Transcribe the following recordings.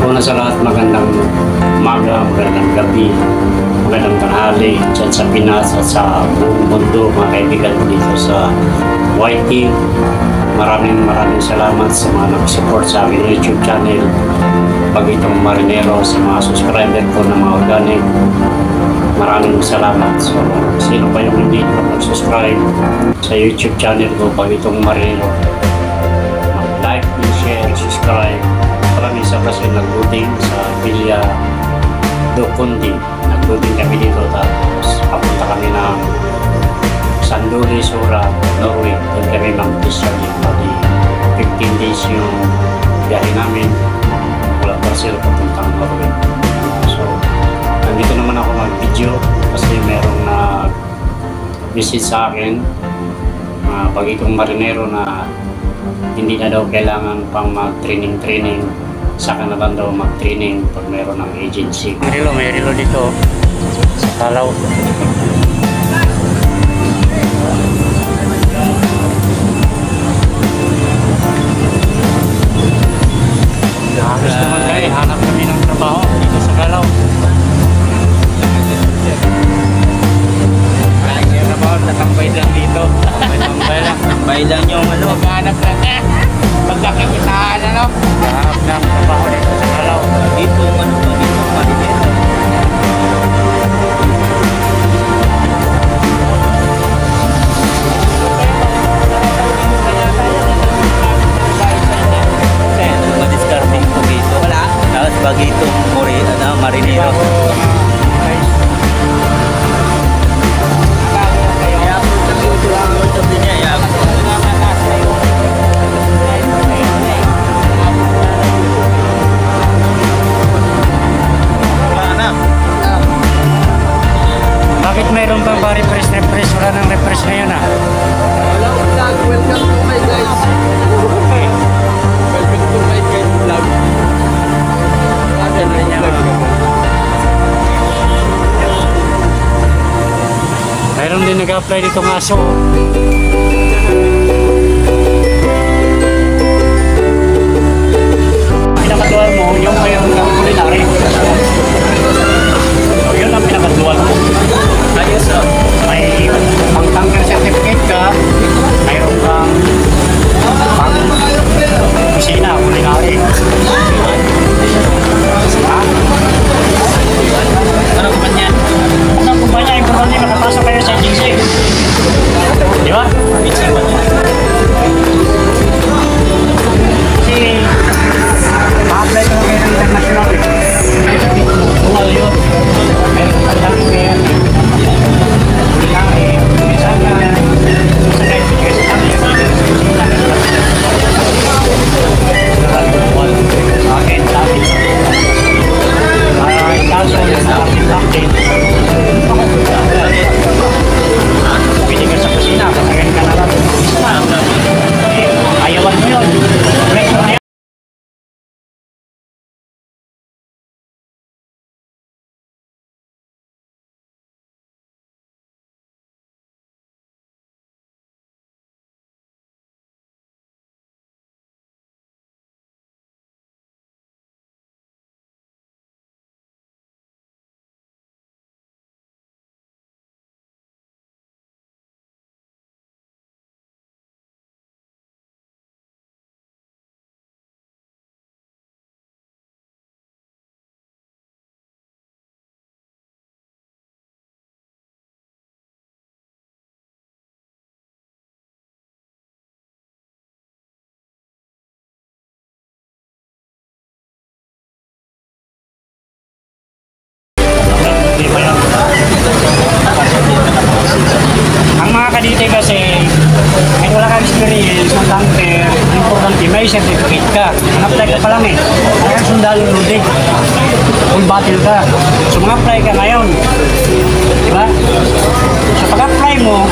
Una sa lahat, magandang umaga, magandang gabi, magandang tanghali dyan sa Pinas at sa buong mundo, mga kaibigan ko dito sa YT. Maraming salamat sa mga nag-support sa aking YouTube channel, Bagitong Marinero, sa mga subscriber ko na mga organic. Maraming salamat. So, sino pa yung hindi mag-subscribe sa YouTube channel ko, Bagitong Marinero, mag-like, share, subscribe. Maraming sa kasi nag-loading sa Villa do Conde. Nag-loading kami dito, tapos papunta kami ng Sanduri, Sura, Norway. Doon kami mag-discharge. Pati 15 days yung biyahe namin mula Brazil papuntang Norway. So, nandito naman ako mag-video kasi merong na-visit sa akin, Bagitong Marinero, na hindi na daw kailangan pang mag-training. Saka na lang daw mag-training pag meron ng agency. May relo dito sa Kalaw. Halos naman kayo, hanap kami ng trabaho dito sa Kalaw. Kaya trabaho, tatambay lang dito. Tambay lang yung maghanap lang. Pagkakakitaan, hanap ng trabaho dito sa Kalaw. Dito, dito, Marinero. Discarding po dito. Wala. Tapos Bagitong Marinero. Kaya po sa dito ang sabi niya. Bakit mayroon bang refresh? Wala nang refresh ngayon Hello vlog, welcome to my guys. Okay. Welcome to my guys vlog. Mayroon din nag-apply dito ng aso. Pinakatuwal mo, yung culinary. Yun ang pinakatuwal mo. Ayos may pang-tanker certificate ka, mayroon kang pang-kusina, culinary. Ano ba niya? Importante makapasok kayo sa agency. Di ba? Kasi ma-apply ko kayo ng international. Tuwal yun. Meron ka lang kayo. Kulinari. Minsan ka. Minsan kayo. Kasi kami yung akin sabi. Kaso yung akin pwede ka sa kusina, kasagay ka na lang. Ayawan mo yun. Kadite kasi kahit wala kang experience ng tanker, importante may certificate ka. Ang-apply ka pa lang kaya sundalo ludig kung batil ka. So mag-apply ka ngayon, di ba? So pag-apply mo,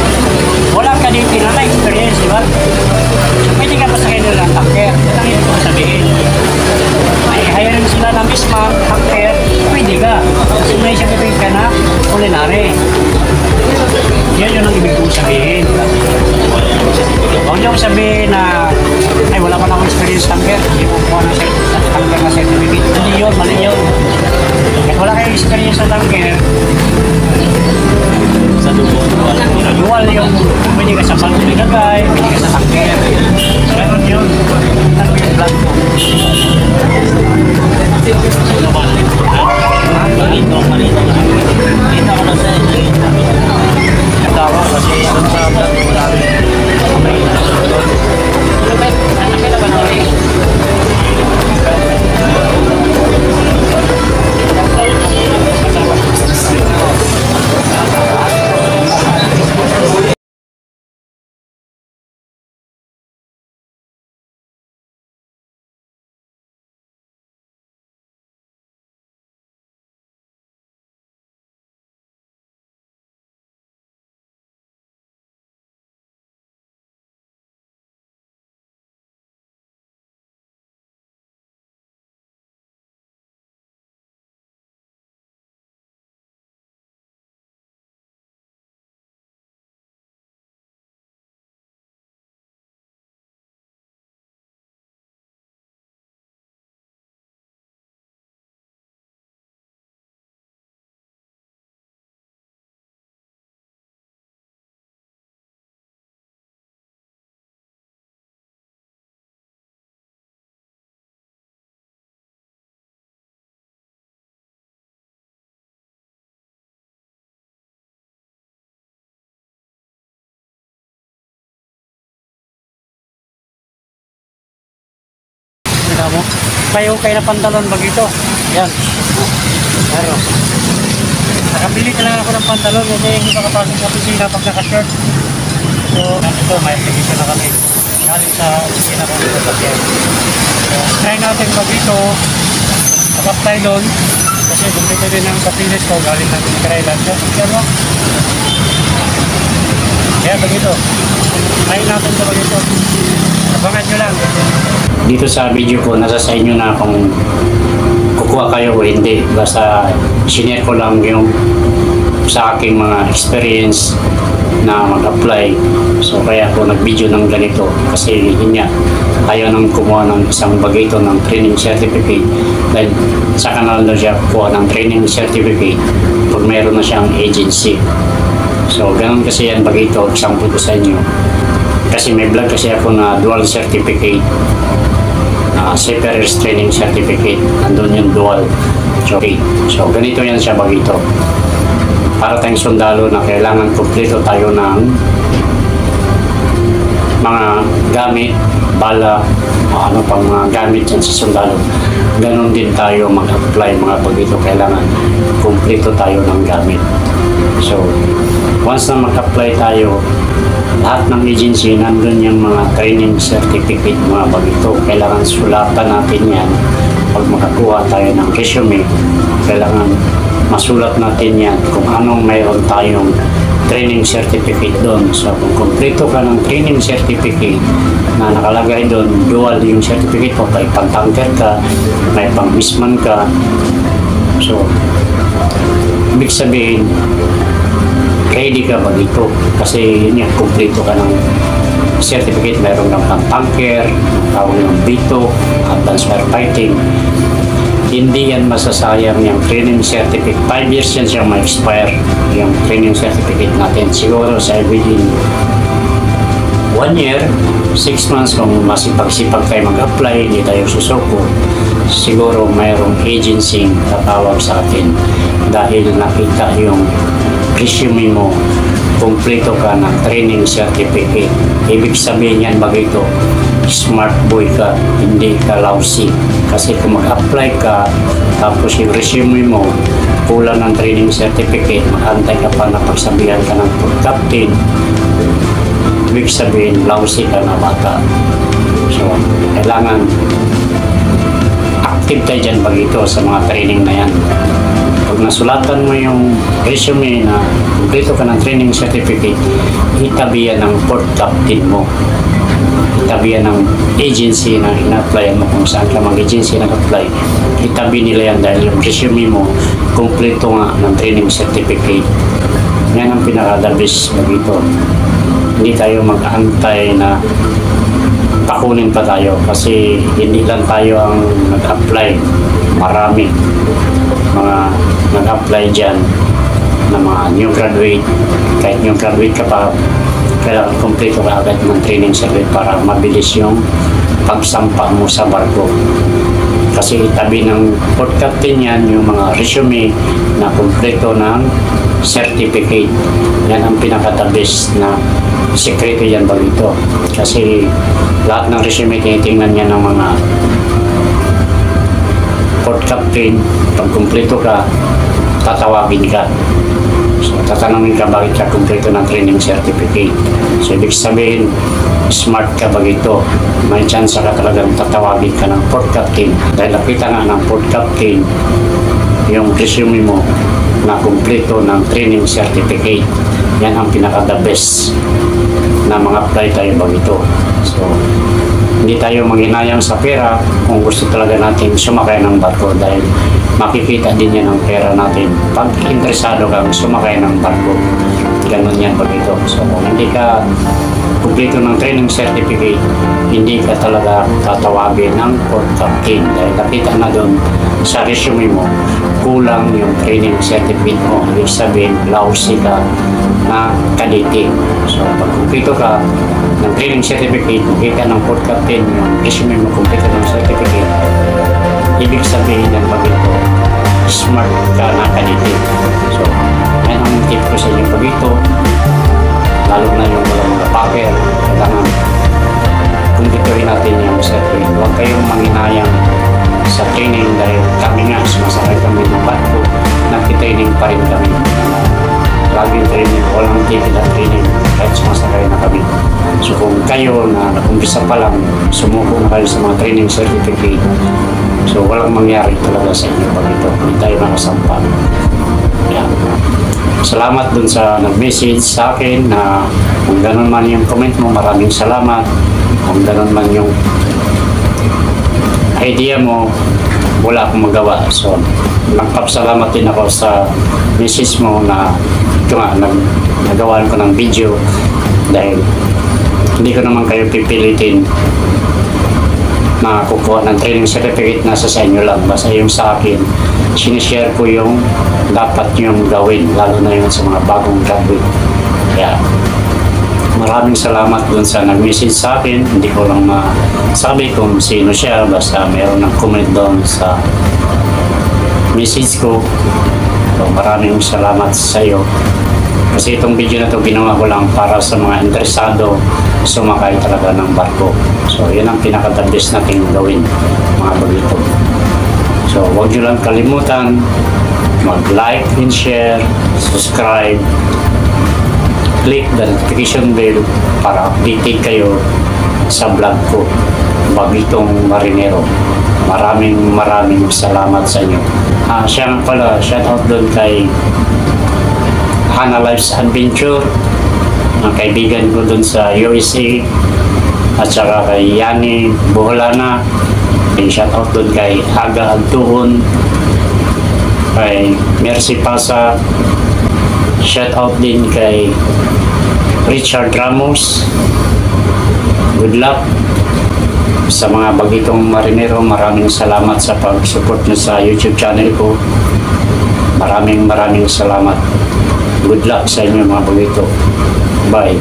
wala ka dito na experience, di ba? So pwede ka pa sa kanila ng tanker. Ito ang ibig ko sabihin. Ay hiring sila ng misma tanker, pwede ka. Kasi may certificate ka na culinary. Yan yun ang ibig kong sabihin. Huwag niyo sabihin na ay wala pa na akong experience tanker. Hindi ko kuha ng tanker na certificate. Hindi yun, mali yun. Kahit wala kayong experience sa tanker, sa dual yung pwede ka sa pag-uli kagay, pwede ka sa tanker. Ganun yun. Tanker vlog ko. Malito. Kita ko na sa nagtawa kasi doon sa vlog ko marami may nasusunod. Ano ba na rin? Mo. Kayo na pantalon bag ito. Yan. Pero nakabili ka lang ako ng pantalon kasi hindi ka kapasok sa opisina pag naka-shirt. So, ito, may application na kami. Galing sa opisina kami sa Tatian. So, try natin bag ito. Nag-apply doon. Kasi bumili din ang papilis ko. Galing natin sa Thailand. Pero, yan, bag ito. Try natin sa bag ito. Abangan nyo lang. Dito sa video ko, nasa sa inyo na kung kukuha kayo o hindi. Basta sinare ko lang yung sa aking mga experience na mag-apply. So kaya ako nag-video ng ganito kasi yun nga, ayaw nang kumuha ng isang bagay ito ng training certificate dahil sa kanal na siya kuha ng training certificate pag mayroon na siyang agency. So ganun kasi yan bagay ito, example ko sa inyo. Kasi may vlog kasi ako na dual certificate, separate training certificate, andun yung dual. So ganito yan siya bagito. Para tayong sundalo na kailangan kumpleto tayo ng mga gamit, bala, ano pang mga gamit yan sa sundalo. Ganon din tayo mag-apply mga bagito. Kailangan kumpleto tayo ng gamit. So once na mag-apply tayo, lahat ng agency, nandun yung mga training certificate, mga bagito. Kailangan sulatan natin yan. Pag makakuha tayo ng resume, kailangan masulat natin yan kung anong mayroon tayong training certificate doon. So, kung kompleto ka ng training certificate na nakalagay doon, dual yung certificate mo, may pang-tanker ka, may pang-misman ka. So, ibig sabihin, ready ka ba dito? Kasi yun yung kompleto ka ng certificate, mayroon kang pang-tanker, tawag ng BITO, Advanced Firefighting. Hindi yan masasayang yung training certificate. 5 years yan siya ma-expire yung training certificate natin. Siguro sa within 1 year, 6 months kung masipag-sipag tayo mag-apply, hindi tayo susuko, siguro mayroong agency tatawag sa atin dahil nakita yung resume mo, kumpleto ka ng training certificate. Ibig sabihin yan bagito, smart boy ka, hindi ka lousy. Kasi kung mag-apply ka, tapos yung resume mo, kulang ng training certificate, mag-antay ka pa na pagsabihan ka ng captain, ibig sabihin, lousy ka na bata. So, kailangan active tayo dyan bagito sa mga training na yan. Pag nasulatan mo yung resume na kumpleto ka ng training certificate, itabi yan ng port captain mo. Itabi yan ng agency na ina-apply mo kung saan ka mag-agency nag-apply. Itabi nila yan dahil yung resume mo, kumpleto nga ng training certificate. Yan ang pinaka-the best bagito. Hindi tayo mag-antay na bakunin pa tayo kasi hindi lang tayo ang nag-apply. Marami mga nag-apply dyan na mga new graduate. Kahit new graduate ka pa, kailangan kumpleto ka agad ng training circuit para mabilis yung pagsampa mo sa barko. Kasi tabi ng port captain yan, yung mga resume na kumpleto ng certificate. Yan ang pinaka-the-best na sekreto yan ba ito. Kasi lahat ng resume tinitingnan niya ng mga port captain. Pag kumpleto ka, tatawagin ka. So, tatanungin ka bakit ka kumpleto ng training certificate. So, ibig sabihin, smart ka ba ito? May chance ka talagang tatawagin ka ng port captain. Dahil nakita nga ng port captain yung resume mo na kumpleto ng training certificate. Yan ang pinaka-the best na mga apply tayo ba ito. So, hindi tayo manghinayang sa pera kung gusto talaga natin sumakay ng barko dahil makikita din yan ang pera natin pag interesado kang sumakay ng barko. Ganun yan pag ito. So kung hindi ka kumpleto ng training certificate, hindi ka talaga tatawagin ng port captain dahil nakita na doon sa resume mo kulang yung training certificate mo. Ibig sabihin, lousy ka na kadete. So pag kumpleto ka ng training certificate, makita ng port captain yung resume mo kumpleto ng certificate, ibig sabihin ng pag ito, smart ka na kadete. So yan ang tip ko sa inyo pag ito, lalo na yung mga packer, kailangan kumpletuhin natin yung certificate. Huwag kayong manghinayang sa training dahil kami nga, sumasakay kami ng barko, nagtitraining pa rin kami. Laging training, walang tigil ang training kahit sumasakay na kami. So kung kayo na nakumpisa pa lang, sumuko na kayo sa mga training certificate, so walang mangyari talaga sa inyo pag ito. Hindi tayo nakasampa. Yeah. Salamat dun sa nag-message sa akin na kung ganun man yung comment mo, maraming salamat. Kung ganun man yung idea mo, wala akong magawa. So, nagpapasalamat din ako sa message mo na ito nga, nagawa ko ng video dahil hindi ko naman kayo pipilitin na kukuha ng training certificate, nasa sa inyo lang. Basta yung sa akin, sinishare ko yung dapat yung gawin, lalo na yung sa mga bagong graduate. Kaya, maraming salamat dun sa nag-message sa akin. Hindi ko lang masabi kung sino siya, basta mayroon ng comment doon sa message ko. So, maraming salamat sa iyo. Kasi itong video na to ginawa ko lang para sa mga interesado sumakay talaga ng barko. So, yun ang pinaka-the-best natin gawin, mga bagito. So, huwag nyo lang kalimutan mag-like and share, subscribe, click the notification bell para updated kayo sa vlog ko, Bagitong Marinero. Maraming salamat sa inyo. Siya nga pala, shout out doon kay Hana Life's Adventure, ang kaibigan ko doon sa USA, at saka kay Yani Buholana. Shout out doon kay Aga Altuhon, kay Mercy Pasa. Shout out din kay Richard Ramos. Good luck sa mga Bagitong Marinero. Maraming salamat sa pag-support nyo sa YouTube channel ko. Maraming salamat. Good luck sa inyo mga bagito. Bye.